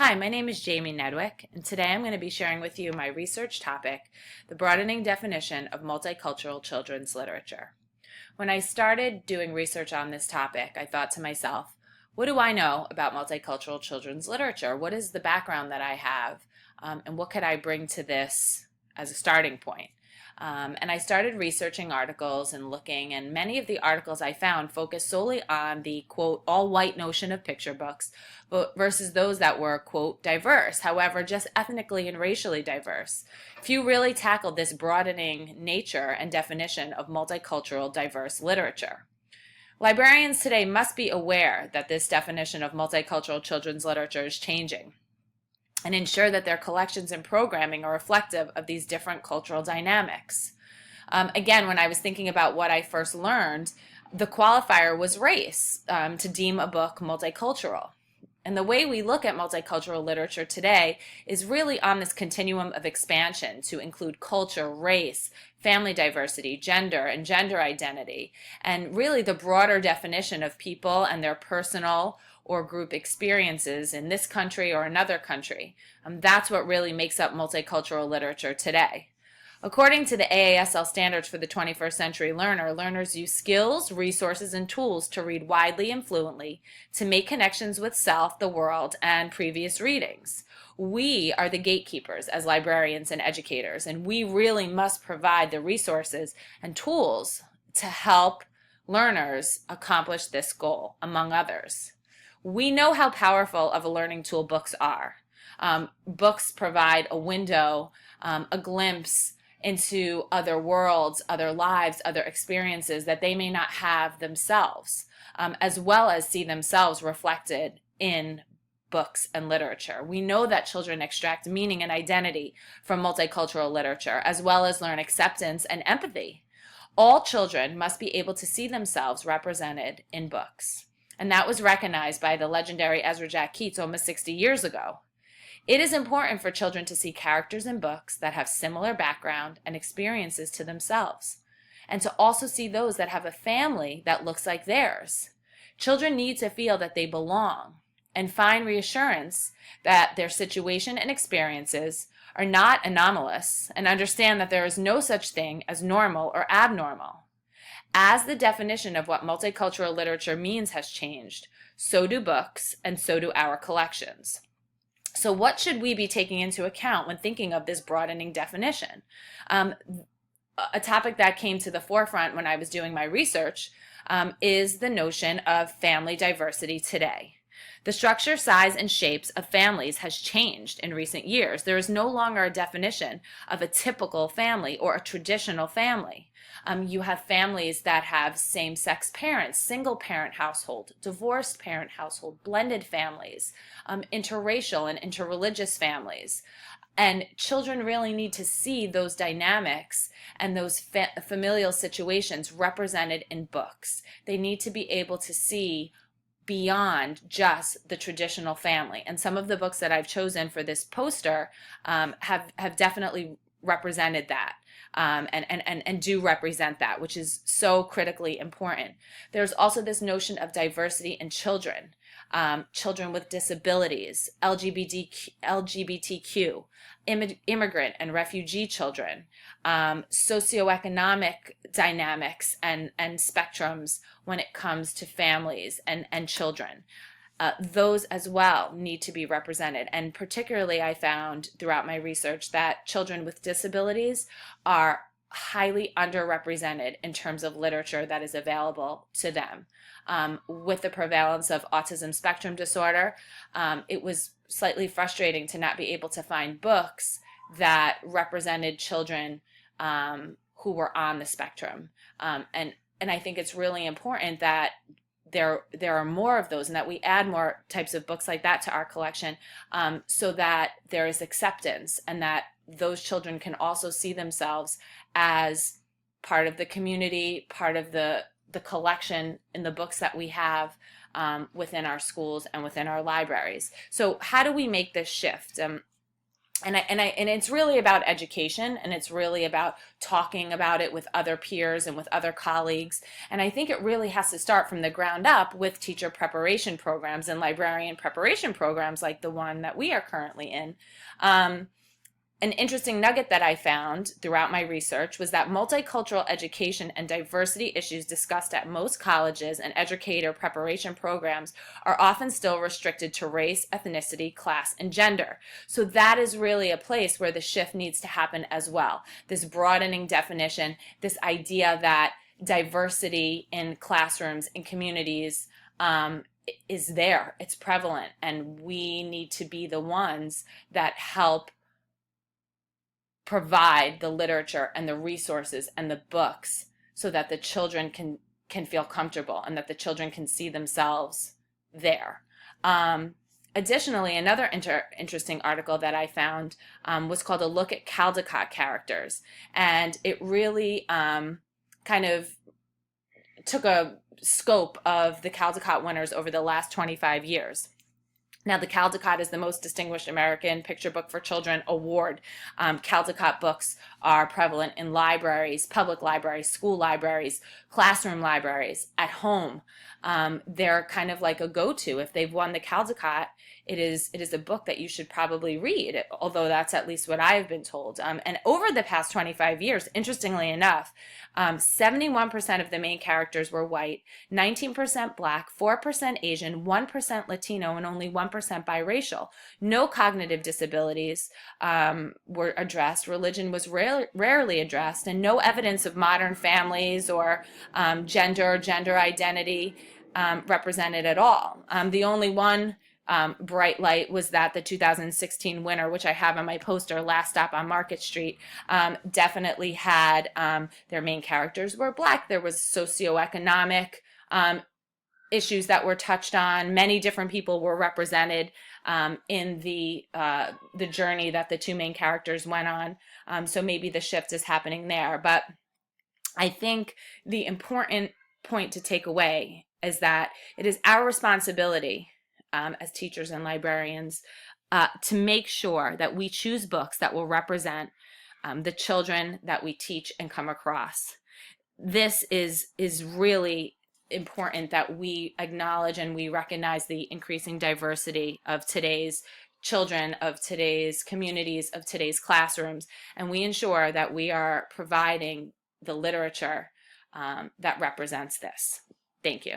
Hi, my name is Jamie Nedwick, and today I'm going to be sharing with you my research topic, the broadening definition of multicultural children's literature. When I started doing research on this topic, I thought to myself, what do I know about multicultural children's literature? What is the background that I have, and what could I bring to this as a starting point? And I started researching articles and looking, and many of the articles I found focused solely on the, quote, all-white notion of picture books versus those that were, quote, diverse, however, just ethnically and racially diverse. Few really tackled this broadening nature and definition of multicultural diverse literature. Librarians today must be aware that this definition of multicultural children's literature is changing, and ensure that their collections and programming are reflective of these different cultural dynamics. Again, when I was thinking about what I first learned, the qualifier was race to deem a book multicultural. And the way we look at multicultural literature today is really on this continuum of expansion to include culture, race, family diversity, gender, and gender identity, and really the broader definition of people and their personal or group experiences in this country or another country. That's what really makes up multicultural literature today. According to the AASL standards for the 21st century learner, learners use skills, resources, and tools to read widely and fluently, to make connections with self, the world, and previous readings. We are the gatekeepers as librarians and educators, and we really must provide the resources and tools to help learners accomplish this goal, among others. We know how powerful of a learning tool books are. Books provide a window, a glimpse into other worlds, other lives, other experiences that they may not have themselves, as well as see themselves reflected in books and literature. We know that children extract meaning and identity from multicultural literature, as well as learn acceptance and empathy. All children must be able to see themselves represented in books. And that was recognized by the legendary Ezra Jack Keats almost 60 years ago. It is important for children to see characters in books that have similar background and experiences to themselves, and to also see those that have a family that looks like theirs. Children need to feel that they belong and find reassurance that their situation and experiences are not anomalous, and understand that there is no such thing as normal or abnormal. As the definition of what multicultural literature means has changed, so do books, and so do our collections. So what should we be taking into account when thinking of this broadening definition? A topic that came to the forefront when I was doing my research is the notion of family diversity today. The structure, size, and shapes of families has changed in recent years. There is no longer a definition of a typical family or a traditional family. You have families that have same-sex parents, single-parent household, divorced parent household, blended families, interracial and interreligious families. And children really need to see those dynamics and those familial situations represented in books. They need to be able to see beyond just the traditional family. And some of the books that I've chosen for this poster have definitely represented that. And do represent that, which is so critically important. There's also this notion of diversity in children, children with disabilities, LGBTQ, immigrant and refugee children, socioeconomic dynamics and spectrums when it comes to families and children. Those as well need to be represented. And particularly I found throughout my research that children with disabilities are highly underrepresented in terms of literature that is available to them. With the prevalence of autism spectrum disorder, it was slightly frustrating to not be able to find books that represented children who were on the spectrum. And I think it's really important that there are more of those, and that we add more types of books like that to our collection, so that there is acceptance, and that those children can also see themselves as part of the community, part of the collection in the books that we have within our schools and within our libraries. So how do we make this shift? And it's really about education, and it's really about talking about it with other peers and with other colleagues. And I think it really has to start from the ground up with teacher preparation programs and librarian preparation programs like the one that we are currently in. An interesting nugget that I found throughout my research was that multicultural education and diversity issues discussed at most colleges and educator preparation programs are often still restricted to race, ethnicity, class, and gender. So that is really a place where the shift needs to happen as well. This broadening definition, this idea that diversity in classrooms, in communities, is there, it's prevalent, and we need to be the ones that help provide the literature and the resources and the books so that the children can feel comfortable and that the children can see themselves there. Additionally, another interesting article that I found was called A Look at Caldecott Characters, and it really kind of took a scope of the Caldecott winners over the last 25 years. Now, the Caldecott is the most distinguished American picture book for children award. Caldecott books are prevalent in libraries, public libraries, school libraries, classroom libraries, at home. They're kind of like a go-to. If they've won the Caldecott, it is a book that you should probably read, although that's at least what I've been told. And over the past 25 years, interestingly enough, 71% of the main characters were white, 19% black, 4% Asian, 1% Latino, and only 1% biracial. No cognitive disabilities were addressed. Religion was rarely addressed, and no evidence of modern families or gender identity represented at all. The only one bright light was that the 2016 winner, which I have on my poster, Last Stop on Market Street, definitely had their main characters were black. There was socioeconomic issues that were touched on. Many different people were represented in the journey that the two main characters went on. So maybe the shift is happening there. But I think the important point to take away is that it is our responsibility as teachers and librarians to make sure that we choose books that will represent the children that we teach and come across. This is really important, that we acknowledge and we recognize the increasing diversity of today's children, of today's communities, of today's classrooms, and we ensure that we are providing the literature that represents this. Thank you.